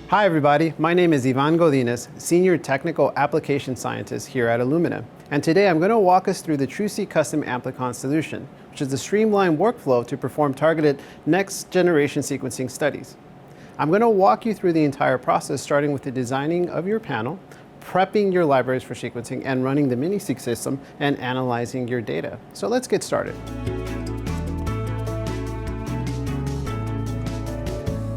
Hi everybody, my name is Godinez, Senior Technical Application Scientist here at Illumina. And today I'm going to walk us through the TruSeq Custom Amplicon solution, which is a streamlined workflow to perform targeted next-generation sequencing studies. I'm going to walk you through the entire process, starting with the designing of your panel, prepping your libraries for sequencing, and running the MiniSeq system and analyzing your data. So let's get started.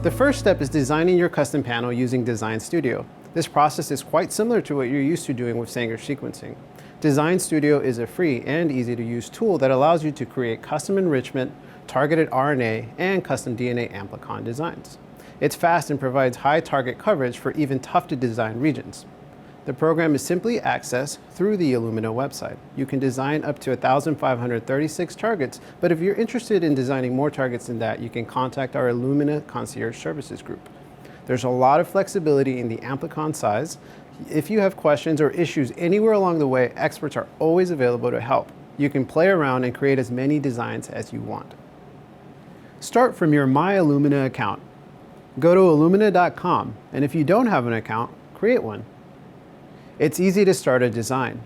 The first step is designing your custom panel using Design Studio. This process is quite similar to what you're used to doing with Sanger sequencing. Design Studio is a free and easy to use tool that allows you to create custom enrichment, targeted RNA, and custom DNA amplicon designs. It's fast and provides high target coverage for even tough to design regions. The program is simply accessed through the Illumina website. You can design up to 1,536 targets, but if you're interested in designing more targets than that, you can contact our Illumina Concierge Services group. There's a lot of flexibility in the amplicon size. If you have questions or issues anywhere along the way, experts are always available to help. You can play around and create as many designs as you want. Start from your My Illumina account. Go to illumina.com, and if you don't have an account, create one. It's easy to start a design.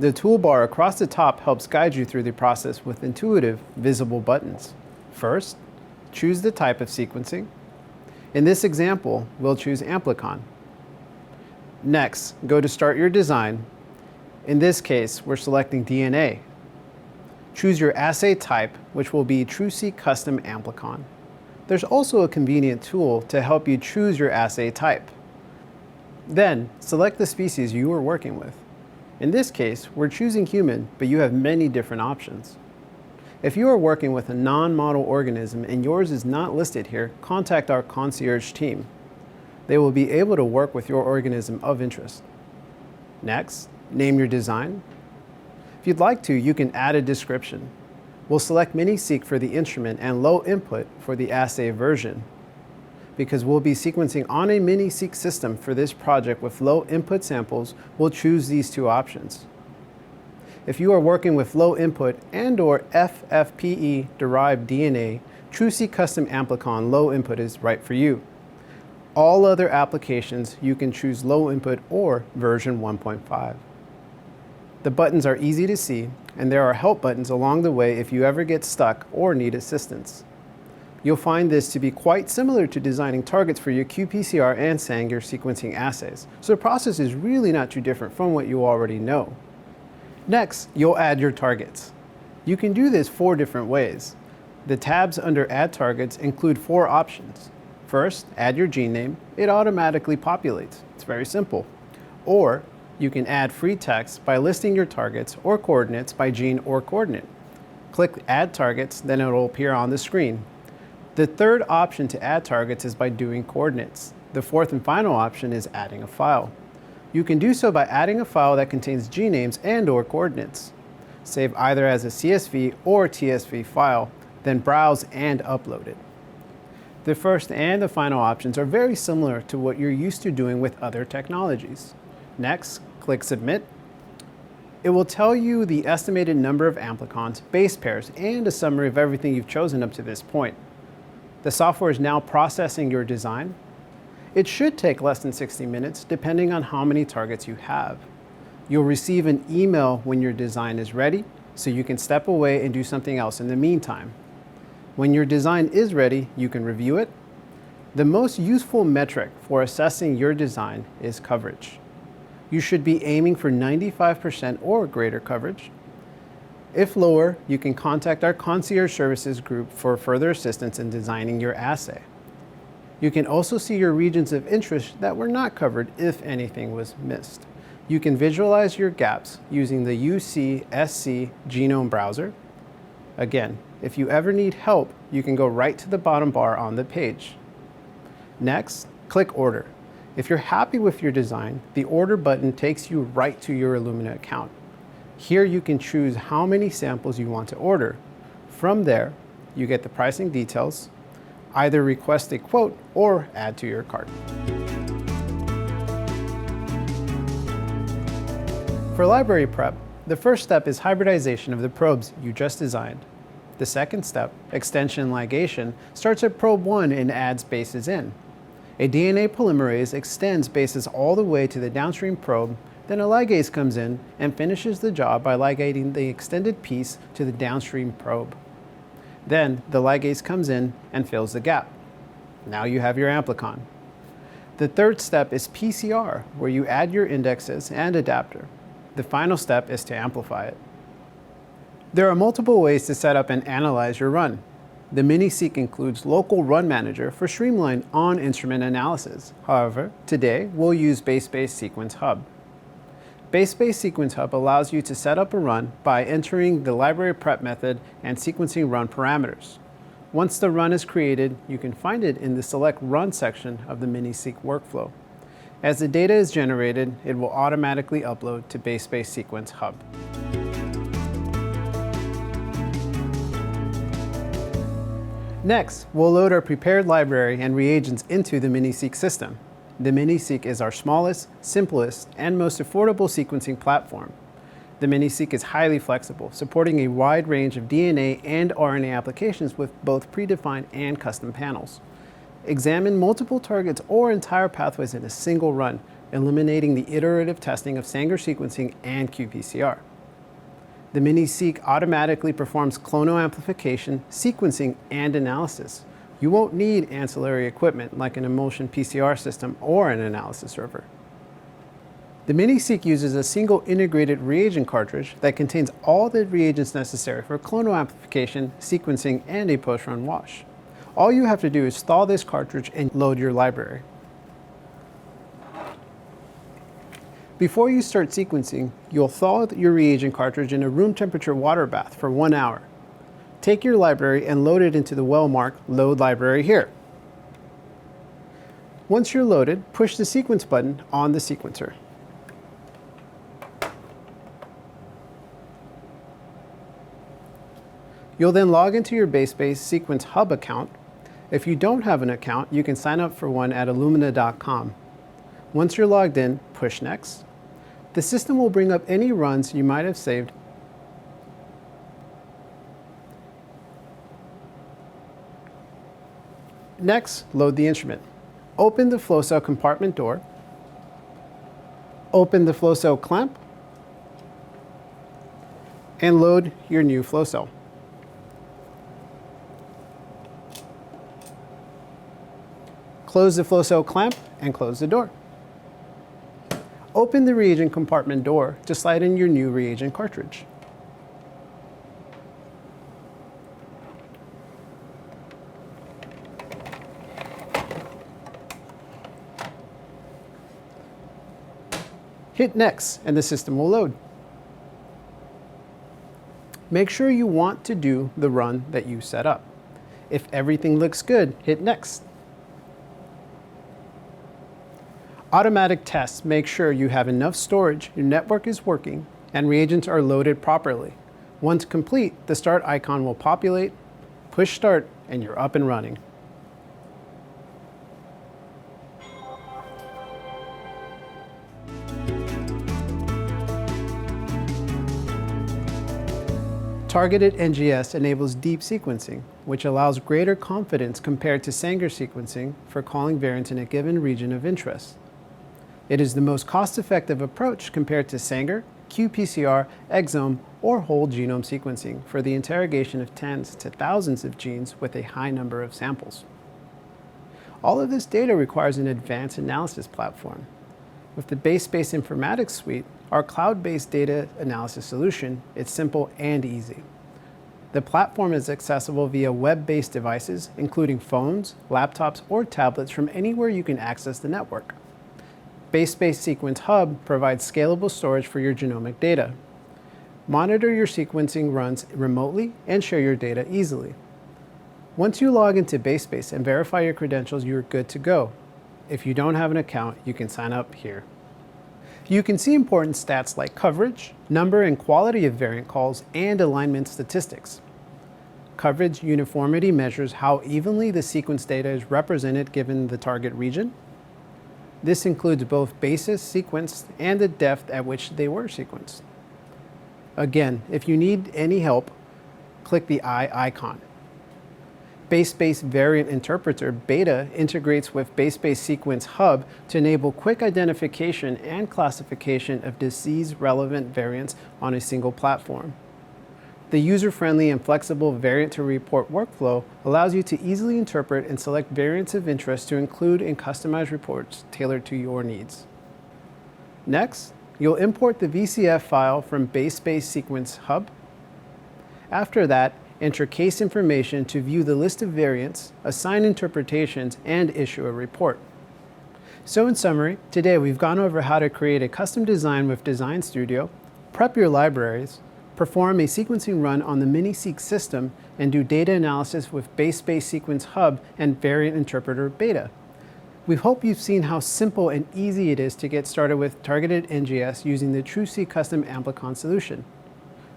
The toolbar across the top helps guide you through the process with intuitive, visible buttons. First, choose the type of sequencing. In this example, we'll choose Amplicon. Next, go to Start Your Design. In this case, we're selecting DNA. Choose your assay type, which will be TruSeq Custom Amplicon. There's also a convenient tool to help you choose your assay type. Then, select the species you are working with. In this case, we're choosing human, but you have many different options. If you are working with a non-model organism and yours is not listed here, contact our concierge team. They will be able to work with your organism of interest. Next, name your design. If you'd like to, you can add a description. We'll select MiniSeq for the instrument and low input for the assay version. Because we'll be sequencing on a MiniSeq system for this project with low input samples, we'll choose these two options. If you are working with low input and/or FFPE derived DNA, TruSeq Custom Amplicon low input is right for you. All other applications, you can choose low input or version 1.5. The buttons are easy to see, and there are help buttons along the way if you ever get stuck or need assistance. You'll find this to be quite similar to designing targets for your qPCR and Sanger sequencing assays. So the process is really not too different from what you already know. Next, you'll add your targets. You can do this 4 different ways. The tabs under Add Targets include 4 options. First, add your gene name. It automatically populates. It's very simple. Or you can add free text by listing your targets or coordinates by gene or coordinate. Click Add Targets, then it will appear on the screen. The third option to add targets is by doing coordinates. The fourth and final option is adding a file. You can do so by adding a file that contains gene names and/or coordinates. Save either as a CSV or TSV file, then browse and upload it. The first and the final options are very similar to what you're used to doing with other technologies. Next, click Submit. It will tell you the estimated number of amplicons, base pairs, and a summary of everything you've chosen up to this point. The software is now processing your design. It should take less than 60 minutes, depending on how many targets you have. You'll receive an email when your design is ready, so you can step away and do something else in the meantime. When your design is ready, you can review it. The most useful metric for assessing your design is coverage. You should be aiming for 95% or greater coverage. If lower, you can contact our concierge services group for further assistance in designing your assay. You can also see your regions of interest that were not covered if anything was missed. You can visualize your gaps using the UCSC Genome Browser. Again, if you ever need help, you can go right to the bottom bar on the page. Next, click Order. If you're happy with your design, the Order button takes you right to your Illumina account. Here you can choose how many samples you want to order. From there, you get the pricing details, either request a quote or add to your cart. For library prep, the first step is hybridization of the probes you just designed. The second step, extension ligation, starts at probe 1 and adds bases in. A DNA polymerase extends bases all the way to the downstream probe, then a ligase comes in and finishes the job by ligating the extended piece to the downstream probe. Then the ligase comes in and fills the gap. Now you have your amplicon. The third step is PCR, where you add your indexes and adapter. The final step is to amplify it. There are multiple ways to set up and analyze your run. The MiniSeq includes local run manager for streamlined on-instrument analysis. However, today we'll use BaseSpace Sequence Hub. BaseSpace Sequence Hub allows you to set up a run by entering the library prep method and sequencing run parameters. Once the run is created, you can find it in the Select Run section of the MiniSeq workflow. As the data is generated, it will automatically upload to BaseSpace Sequence Hub. Next, we'll load our prepared library and reagents into the MiniSeq system. The MiniSeq is our smallest, simplest, and most affordable sequencing platform. The MiniSeq is highly flexible, supporting a wide range of DNA and RNA applications with both predefined and custom panels. Examine multiple targets or entire pathways in a single run, eliminating the iterative testing of Sanger sequencing and qPCR. The MiniSeq automatically performs clonal amplification, sequencing, and analysis. You won't need ancillary equipment like an emulsion PCR system or an analysis server. The MiniSeq uses a single integrated reagent cartridge that contains all the reagents necessary for clonal amplification, sequencing, and a post-run wash. All you have to do is thaw this cartridge and load your library. Before you start sequencing, you'll thaw your reagent cartridge in a room temperature water bath for 1 hour. Take your library and load it into the well-marked Load Library here. Once you're loaded, push the Sequence button on the sequencer. You'll then log into your BaseSpace Sequence Hub account. If you don't have an account, you can sign up for one at Illumina.com. Once you're logged in, push Next. The system will bring up any runs you might have saved. Next, load the instrument. Open the flow cell compartment door. Open the flow cell clamp. And load your new flow cell. Close the flow cell clamp and close the door. Open the reagent compartment door to slide in your new reagent cartridge. Hit Next and the system will load. Make sure you want to do the run that you set up. If everything looks good, hit Next. Automatic tests make sure you have enough storage, your network is working, and reagents are loaded properly. Once complete, the Start icon will populate, push Start, and you're up and running. Targeted NGS enables deep sequencing, which allows greater confidence compared to Sanger sequencing for calling variants in a given region of interest. It is the most cost-effective approach compared to Sanger, qPCR, exome, or whole genome sequencing for the interrogation of tens to thousands of genes with a high number of samples. All of this data requires an advanced analysis platform. With the BaseSpace Informatics Suite, our cloud-based data analysis solution, it's simple and easy. The platform is accessible via web-based devices, including phones, laptops, or tablets from anywhere you can access the network. BaseSpace Sequence Hub provides scalable storage for your genomic data. Monitor your sequencing runs remotely and share your data easily. Once you log into BaseSpace and verify your credentials, you're good to go. If you don't have an account, you can sign up here. You can see important stats like coverage, number and quality of variant calls, and alignment statistics. Coverage uniformity measures how evenly the sequence data is represented given the target region. This includes both bases sequenced and the depth at which they were sequenced. Again, if you need any help, click the eye icon. BaseSpace Variant Interpreter Beta integrates with BaseSpace Sequence Hub to enable quick identification and classification of disease-relevant variants on a single platform. The user-friendly and flexible variant-to-report workflow allows you to easily interpret and select variants of interest to include in customized reports tailored to your needs. Next, you'll import the VCF file from BaseSpace Sequence Hub. After that, enter case information to view the list of variants, assign interpretations, and issue a report. So in summary, today we've gone over how to create a custom design with Design Studio, prep your libraries, perform a sequencing run on the MiniSeq system, and do data analysis with BaseSpace Sequence Hub and Variant Interpreter Beta. We hope you've seen how simple and easy it is to get started with targeted NGS using the TruSeq Custom Amplicon solution.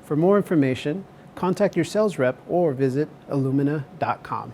For more information, contact your sales rep or visit Illumina.com.